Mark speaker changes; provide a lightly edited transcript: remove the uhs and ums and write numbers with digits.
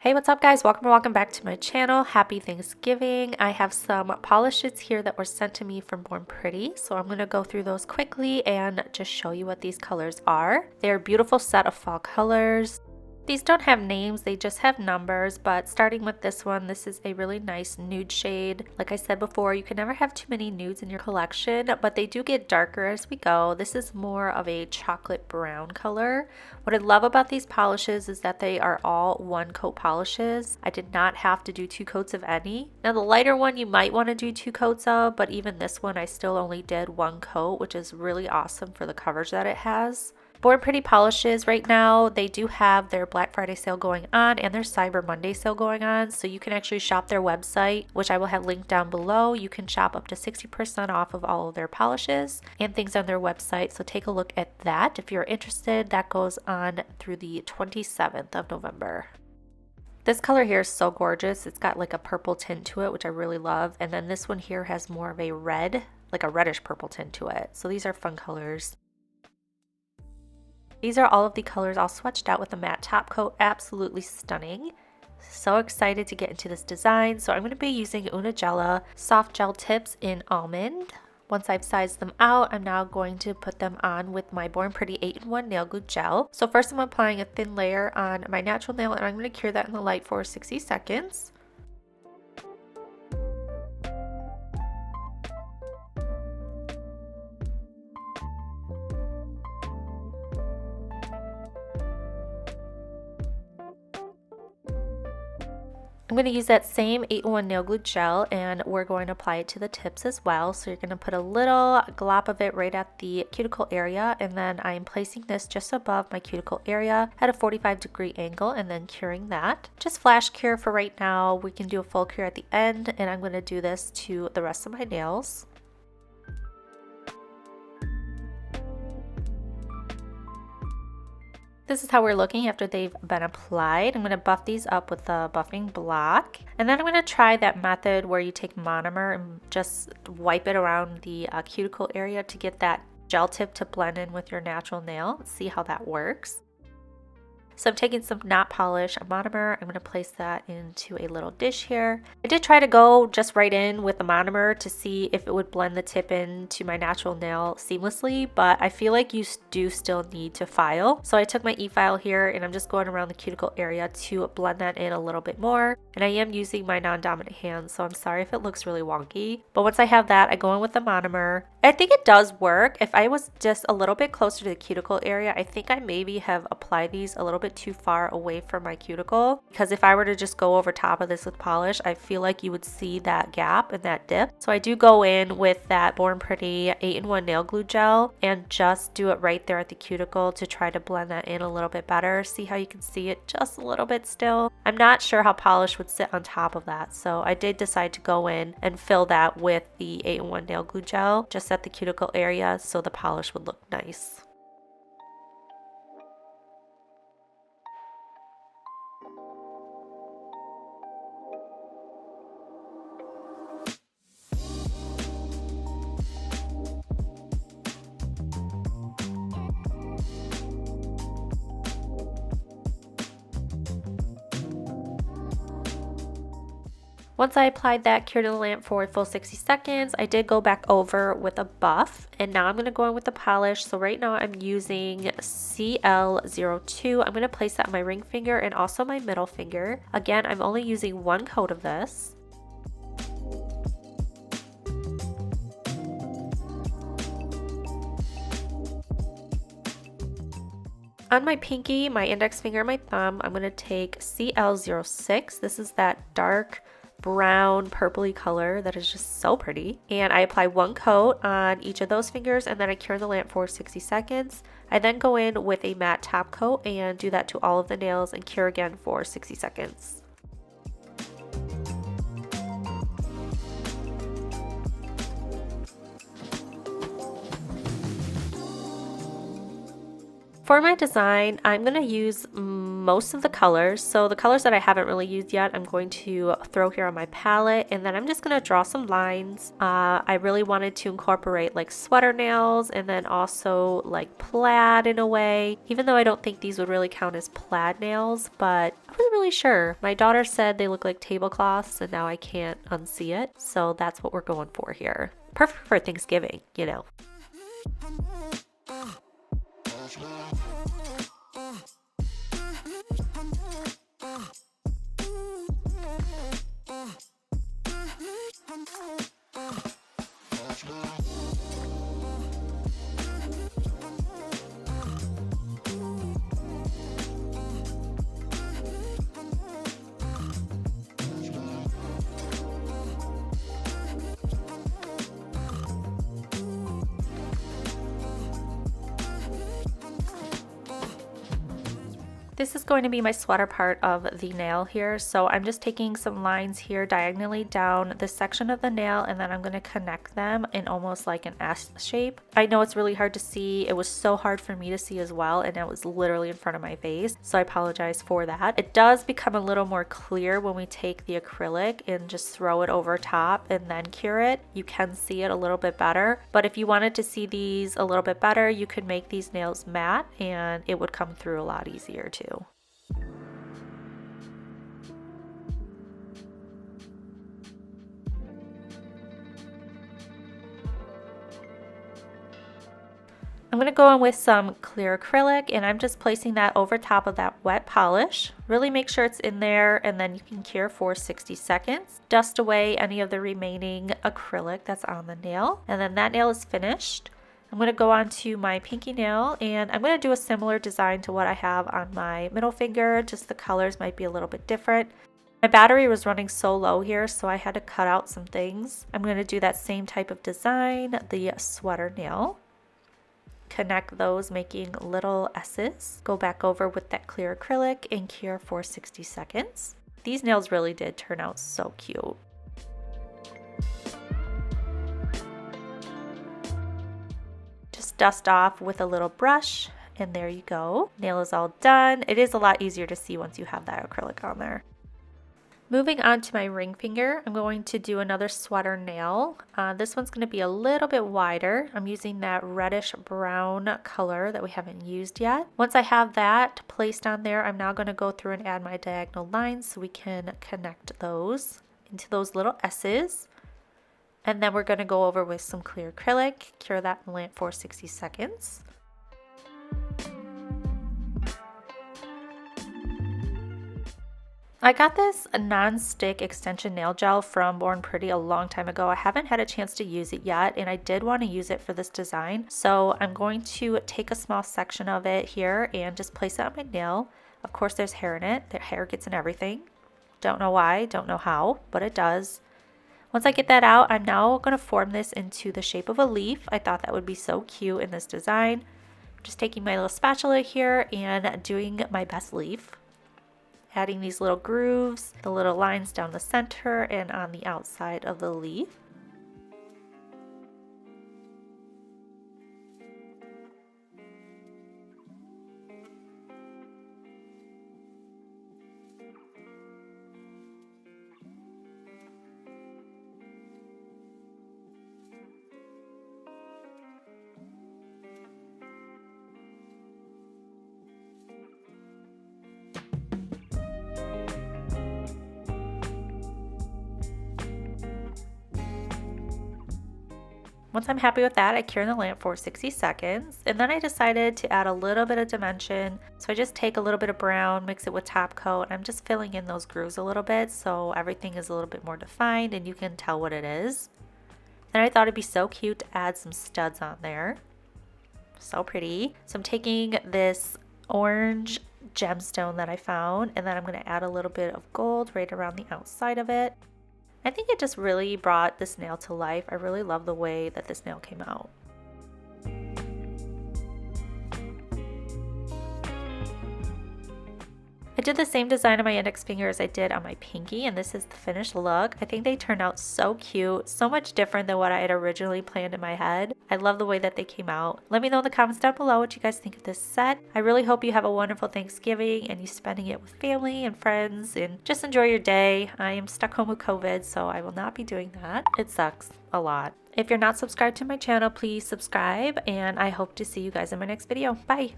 Speaker 1: Hey, what's up guys? Welcome back to my channel. Happy Thanksgiving. I have some polishes here that were sent to me from Born Pretty, so I'm going to go through those quickly and just show you what these colors are. They're a beautiful set of fall colors. These don't have names, they just have numbers, but starting with this one, this is a really nice nude shade. Like I said before, you can never have too many nudes in your collection, but they do get darker as we go. This is more of a chocolate brown color. What I love about these polishes is that they are all one coat polishes. I did not have to do 2 coats of any. Now the lighter one you might want to do 2 coats of, but even this one I still only did 1 coat, which is really awesome for the coverage that it has. Born Pretty polishes right now, they do have their Black Friday sale going on and their Cyber Monday sale going on, so you can actually shop their website, which I will have linked down below. You can shop up to 60% off of all of their polishes and things on their website, so take a look at that if you're interested. That goes on through the 27th of November. This color here is so gorgeous. It's got like a purple tint to it, which I really love, and then this one here has more of a red, like a reddish purple tint to it, so these are fun colors. These are all of the colors all swatched out with a matte top coat. Absolutely stunning. So excited to get into this design. So I'm going to be using Gella soft gel tips in Almond. Once I've sized them out, I'm now going to put them on with my Born Pretty 8-in-1 nail glue gel. So first I'm applying a thin layer on my natural nail and I'm going to cure that in the light for 60 seconds. I'm going to use that same 8-in-1 nail glue gel and we're going to apply it to the tips as well. So you're going to put a little glop of it right at the cuticle area, and then I'm placing this just above my cuticle area at a 45-degree angle and then curing that. Just flash cure for right now. We can do a full cure at the end, and I'm going to do this to the rest of my nails. This is how we're looking after they've been applied. I'm going to buff these up with a buffing block. And then I'm going to try that method where you take monomer and just wipe it around the cuticle area to get that gel tip to blend in with your natural nail. Let's see how that works. So I'm taking some not polish monomer. I'm going to place that into a little dish here. I did try to go just right in with the monomer to see if it would blend the tip into my natural nail seamlessly, but I feel like you do still need to file. So I took my e-file here and I'm just going around the cuticle area to blend that in a little bit more. And I am using my non-dominant hand, so I'm sorry if it looks really wonky. But once I have that, I go in with the monomer. I think it does work. If I was just a little bit closer to the cuticle area, I think I maybe have applied these a little bit too far away from my cuticle, because if I were to just go over top of this with polish, I feel like you would see that gap and that dip. So I do go in with that Born Pretty 8-in-1 nail glue gel and just do it right there at the cuticle to try to blend that in a little bit better. See how you can see it just a little bit still? I'm not sure how polish would sit on top of that, so I did decide to go in and fill that with the 8-in-1 nail glue gel just at the cuticle area so the polish would look nice. Once I applied that cure to the lamp for a full 60 seconds, I did go back over with a buff, and now I'm going to go in with the polish. So right now I'm using CL02. I'm going to place that on my ring finger and also my middle finger. Again, I'm only using 1 coat of this. On my pinky, my index finger, and my thumb, I'm going to take CL06. This is that dark brown purpley color that is just so pretty, and I apply 1 coat on each of those fingers and then I cure the lamp for 60 seconds. I then go in with a matte top coat and do that to all of the nails and cure again for 60 seconds. For my design, I'm going to use most of the colors. So the colors that I haven't really used yet, I'm going to throw here on my palette, and then I'm just going to draw some lines. I really wanted to incorporate like sweater nails and then also like plaid in a way, even though I don't think these would really count as plaid nails, but I wasn't really sure. My daughter said they look like tablecloths, and now I can't unsee it. So that's what we're going for here. Perfect for Thanksgiving, you know. This is going to be my sweater part of the nail here, so I'm just taking some lines here diagonally down this section of the nail, and then I'm going to connect them in almost like an S shape. I know it's really hard to see. It was so hard for me to see as well, and it was literally in front of my face, so I apologize for that. It does become a little more clear when we take the acrylic and just throw it over top and then cure it. You can see it a little bit better, but if you wanted to see these a little bit better, you could make these nails matte and it would come through a lot easier too. I'm going to go in with some clear acrylic, and I'm just placing that over top of that wet polish. Really make sure it's in there, and then you can cure for 60 seconds. Dust away any of the remaining acrylic that's on the nail, and then that nail is finished. I'm going to go on to my pinky nail, and I'm going to do a similar design to what I have on my middle finger, just the colors might be a little bit different. My battery was running so low here, so I had to cut out some things. I'm going to do that same type of design, the sweater nail. Connect those, making little S's. Go back over with that clear acrylic and cure for 60 seconds. These nails really did turn out so cute. Just dust off with a little brush, and there you go. Nail is all done. It is a lot easier to see once you have that acrylic on there. Moving on to my ring finger, I'm going to do another sweater nail. This one's going to be a little bit wider. I'm using that reddish brown color that we haven't used yet. Once I have that placed on there, I'm now going to go through and add my diagonal lines so we can connect those into those little S's. And then we're going to go over with some clear acrylic, cure that in lamp for 60 seconds. I got this non-stick extension nail gel from Born Pretty a long time ago. I haven't had a chance to use it yet, and I did want to use it for this design. So I'm going to take a small section of it here and just place it on my nail. Of course, there's hair in it. The hair gets in everything. Don't know why, don't know how, but it does. Once I get that out, I'm now going to form this into the shape of a leaf. I thought that would be so cute in this design. Just taking my little spatula here and doing my best leaf. Adding these little grooves, the little lines down the center and on the outside of the leaf. Once I'm happy with that, I cure in the lamp for 60 seconds, and then I decided to add a little bit of dimension. So I just take a little bit of brown, mix it with top coat, and I'm just filling in those grooves a little bit so everything is a little bit more defined and you can tell what it is. Then I thought it'd be so cute to add some studs on there. So pretty. So I'm taking this orange gemstone that I found, and then I'm going to add a little bit of gold right around the outside of it. I think it just really brought this nail to life. I really love the way that this nail came out. I did the same design on my index finger as I did on my pinky, and this is the finished look. I think they turned out so cute, so much different than what I had originally planned in my head. I love the way that they came out. Let me know in the comments down below what you guys think of this set. I really hope you have a wonderful Thanksgiving and you spending it with family and friends and just enjoy your day. I am stuck home with COVID, so I will not be doing that. It sucks a lot. If you're not subscribed to my channel, please subscribe, and I hope to see you guys in my next video. Bye!